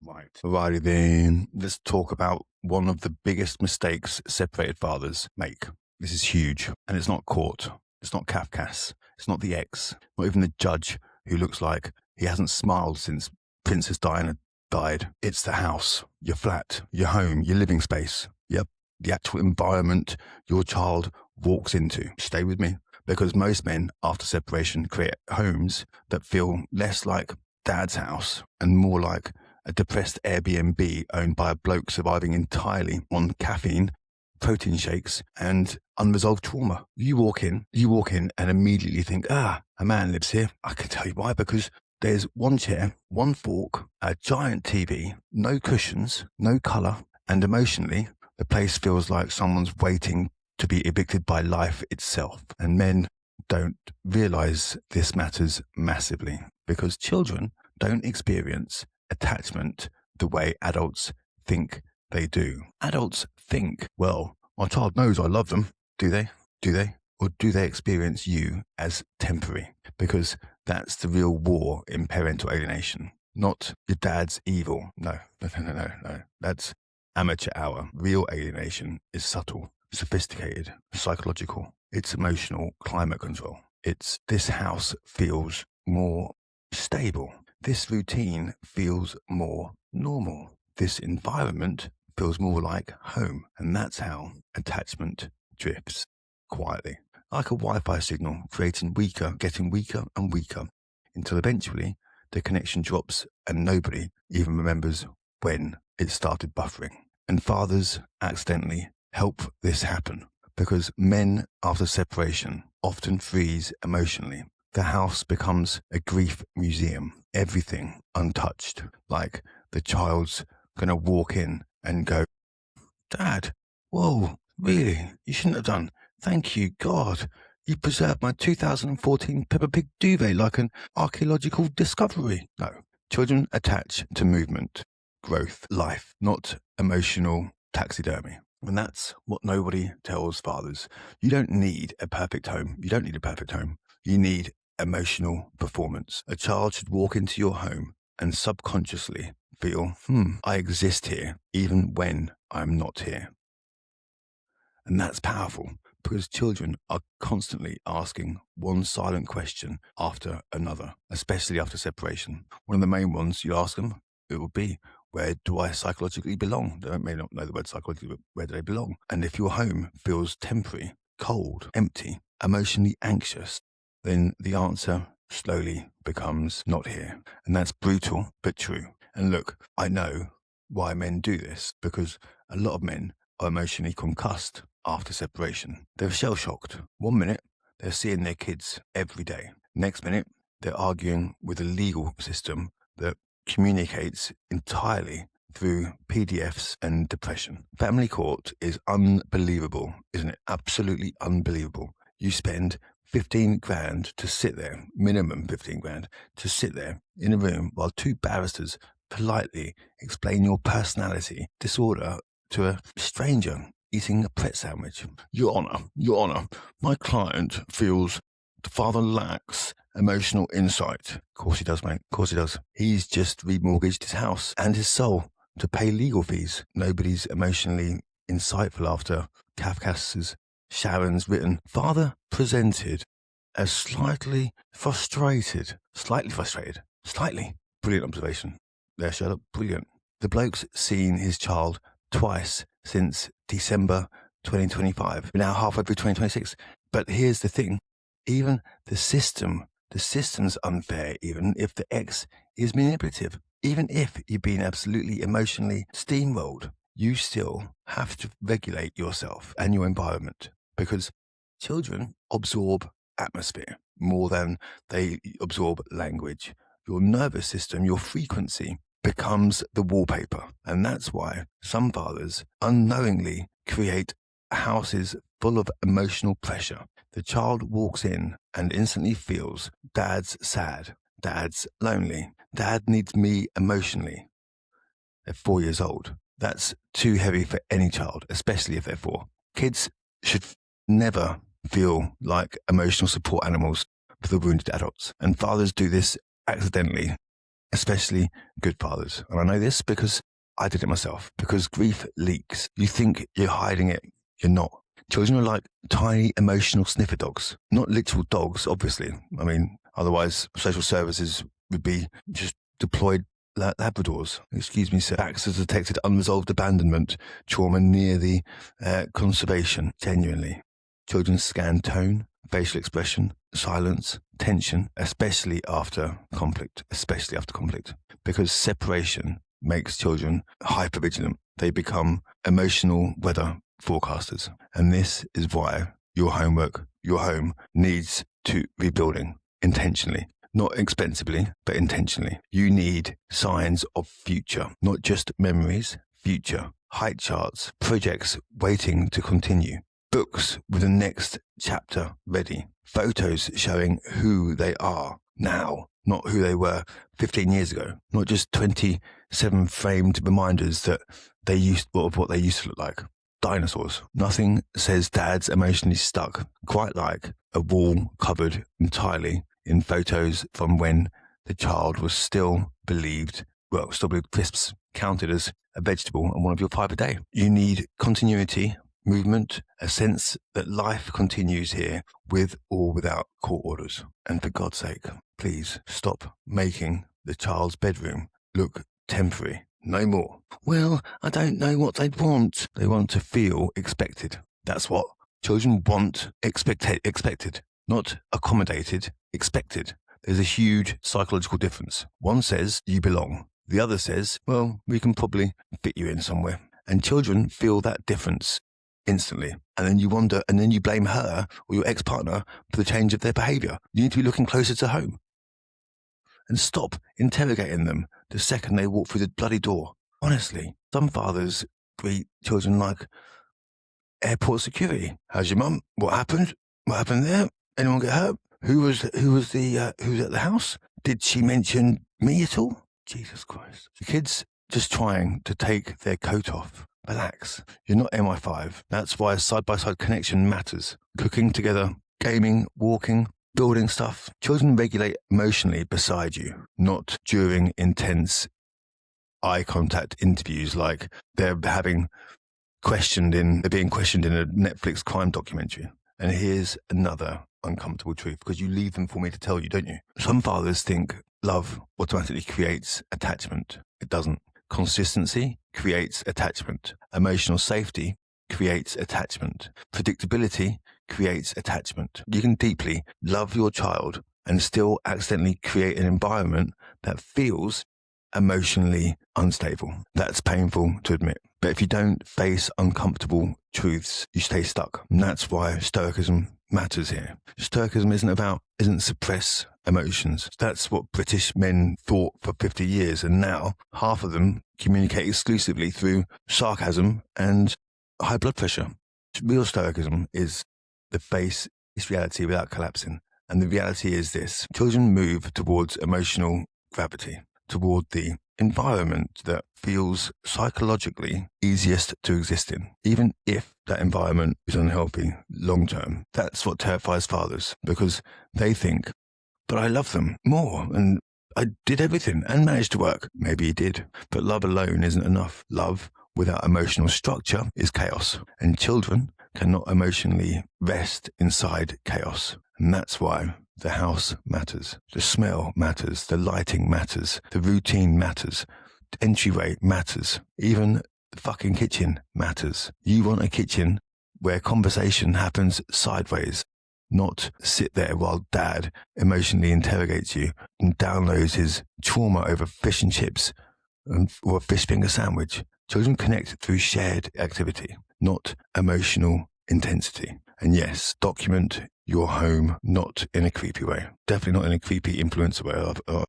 Right. Alrighty then. Let's talk about one of the biggest mistakes separated fathers make. This is huge. And it's not court. It's not Kafkas. It's not the ex. Not even the judge who looks like he hasn't smiled since Princess Diana died. It's the house, your flat, your home, your living space. Yep. The actual environment your child walks into. Stay with me. Because most men, after separation, create homes that feel less like dad's house and more like a depressed Airbnb owned by a bloke surviving entirely on caffeine, protein shakes, and unresolved trauma. You walk in and immediately think, a man lives here. I can tell you why, because there's one chair, one fork, a giant TV, no cushions, no colour, and emotionally, the place feels like someone's waiting to be evicted by life itself. And men don't realize this matters massively because children don't experience attachment the way adults think they do. Adults think, well, my child knows I love them. Do they? Do they? Or do they experience you as temporary? Because that's the real war in parental alienation. Not your dad's evil. No. That's amateur hour. Real alienation is subtle, sophisticated, psychological. It's emotional climate control. It's this house feels more stable. This routine feels more normal. This environment feels more like home. And that's how attachment drifts quietly, like a Wi-Fi signal, getting weaker and weaker, until eventually the connection drops and nobody even remembers when it started buffering. And fathers accidentally help this happen because men after separation often freeze emotionally. The house becomes a grief museum, everything untouched, like the child's going to walk in and go, Dad, whoa, really? You shouldn't have done. Thank you, God. You preserved my 2014 Peppa Pig duvet like an archaeological discovery. No, children attach to movement, growth, life, not emotional taxidermy. And that's what nobody tells fathers. You don't need a perfect home. You need emotional performance. A child should walk into your home and subconsciously feel, I exist here, even when I'm not here. And that's powerful because children are constantly asking one silent question after another, especially after separation. One of the main ones you ask them, it will be, where do I psychologically belong? They may not know the word psychologically, but where do they belong? And if your home feels temporary, cold, empty, emotionally anxious, then the answer slowly becomes not here. And that's brutal, but true. And look, I know why men do this, because a lot of men are emotionally concussed after separation. They're shell-shocked. 1 minute, they're seeing their kids every day. Next minute, they're arguing with a legal system that communicates entirely through PDFs and depression. Family court is unbelievable, isn't it? Absolutely unbelievable. You spend 15 grand to sit there, minimum 15 grand, to sit there in a room while two barristers politely explain your personality disorder to a stranger eating a Pret sandwich. Your Honour, my client feels the father lacks emotional insight. Of course he does, mate. Of course he does. He's just remortgaged his house and his soul to pay legal fees. Nobody's emotionally insightful after Kafka's Sharon's written, father presented as slightly frustrated. Brilliant observation. There, Sherlock. Brilliant. The bloke's seen his child twice since December 2025. We're now halfway through 2026. But here's the thing. Even the system's unfair, even if the ex is manipulative. Even if you've been absolutely emotionally steamrolled, you still have to regulate yourself and your environment because children absorb atmosphere more than they absorb language. Your nervous system, your frequency becomes the wallpaper. And that's why some fathers unknowingly create houses full of emotional pressure. The child walks in and instantly feels dad's sad, dad's lonely, dad needs me emotionally. They're 4 years old. That's too heavy for any child, especially if they're 4. Kids should never feel like emotional support animals for the wounded adults. And fathers do this accidentally especially good fathers. And I know this because I did it myself, because grief leaks. You think you're hiding it, you're not. Children are like tiny emotional sniffer dogs, not literal dogs, obviously. I mean, otherwise social services would be just deployed Labradors. Excuse me, sir. Baxter's detected unresolved abandonment trauma near the conservation. Genuinely. Children scan tone, facial expression, silence, tension, especially after conflict, because separation makes children hypervigilant. They become emotional weather forecasters. And this is why your home needs to rebuilding intentionally. Not expensively, but intentionally. You need signs of future, not just memories, future, height charts, projects waiting to continue, books with the next chapter ready, photos showing who they are now, not who they were 15 years ago, not just 27 framed reminders that of what they used to look like. Dinosaurs. Nothing says dad's emotionally stuck quite like a wall covered entirely in photos from when the child was still believed crisps counted as a vegetable and one of your 5 a day. You need continuity, movement, a sense that life continues here with or without court orders. And for God's sake, please stop making the child's bedroom look temporary. No more. Well, I don't know what they'd want. They want to feel expected. That's what children want. Expected. Not accommodated, expected. There's a huge psychological difference. One says you belong. The other says, well, we can probably fit you in somewhere. And children feel that difference instantly. And then you wonder, and then you blame her or your ex-partner for the change of their behavior. You need to be looking closer to home. And stop interrogating them the second they walk through the bloody door. Honestly, some fathers greet children like airport security. How's your mum? What happened? What happened there? Anyone get hurt? Who was at the house? Did she mention me at all? Jesus Christ. The kid's just trying to take their coat off. Relax. You're not MI5. That's why side-by-side connection matters. Cooking together, gaming, walking, building stuff. Children regulate emotionally beside you, not during intense eye contact interviews like they're being questioned in a Netflix crime documentary. And here's another uncomfortable truth, because you leave them for me to tell you, don't you? Some fathers think love automatically creates attachment. It doesn't. Consistency creates attachment. Emotional safety creates attachment. Predictability creates attachment. You can deeply love your child and still accidentally create an environment that feels emotionally unstable. That's painful to admit. But if you don't face uncomfortable truths, you stay stuck. And that's why stoicism matters here. Stoicism isn't suppress emotions. That's what British men thought for 50 years. And now half of them communicate exclusively through sarcasm and high blood pressure. Real stoicism is the face its reality without collapsing. And the reality is this: children move towards emotional gravity, toward the environment that feels psychologically easiest to exist in, even if that environment is unhealthy long term. That's what terrifies fathers, because they think, but I love them more and I did everything and managed to work. Maybe you did, but love alone isn't enough. Love without emotional structure is chaos, and children cannot emotionally rest inside chaos. And that's why the house matters. The smell matters. The lighting matters. The routine matters. The entryway matters. Even the fucking kitchen matters. You want a kitchen where conversation happens sideways, not sit there while dad emotionally interrogates you and downloads his trauma over fish and chips or a fish finger sandwich. Children connect through shared activity, not emotional intensity. And yes, document your home, not in a creepy way. Definitely not in a creepy influencer way.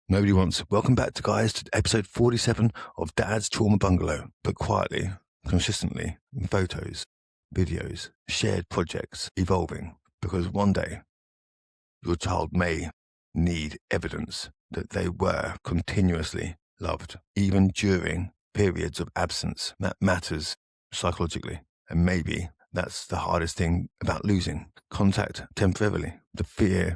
Nobody wants. Welcome back, guys, to episode 47 of Dad's Trauma Bungalow. But quietly, consistently, in photos, videos, shared projects, evolving. Because one day, your child may need evidence that they were continuously loved, even during periods of absence. That matters psychologically. And maybe that's the hardest thing about losing contact temporarily. The fear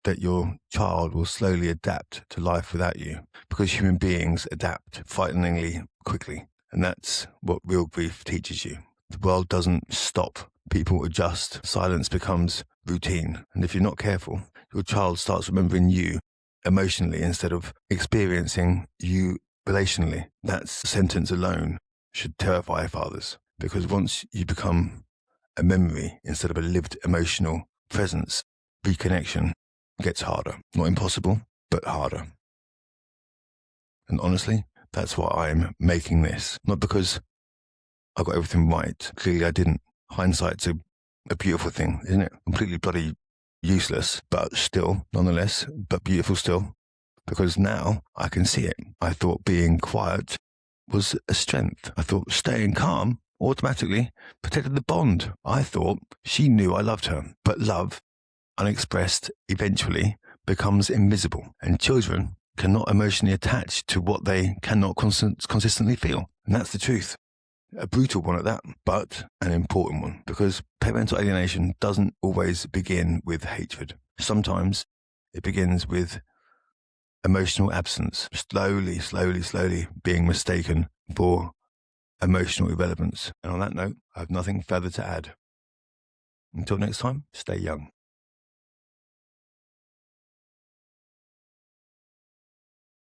that your child will slowly adapt to life without you, because human beings adapt frighteningly quickly. And that's what real grief teaches you. The world doesn't stop. People adjust. Silence becomes routine. And if you're not careful, your child starts remembering you emotionally instead of experiencing you relationally. That sentence alone should terrify fathers, because once you become a memory instead of a lived emotional presence, reconnection gets harder. Not impossible, but harder. And honestly, that's why I'm making this. Not because I got everything right. Clearly I didn't. Hindsight's a beautiful thing, isn't it? Completely bloody useless, but still, nonetheless, but beautiful still. Because now I can see it. I thought being quiet was a strength. I thought staying calm automatically protected the bond. I thought she knew I loved her. But love, unexpressed, eventually becomes invisible. And children cannot emotionally attach to what they cannot consistently feel. And that's the truth. A brutal one at that, but an important one, because parental alienation doesn't always begin with hatred. Sometimes it begins with emotional absence, slowly being mistaken for emotional irrelevance. And on that note, I have nothing further to add. Until next time, stay young.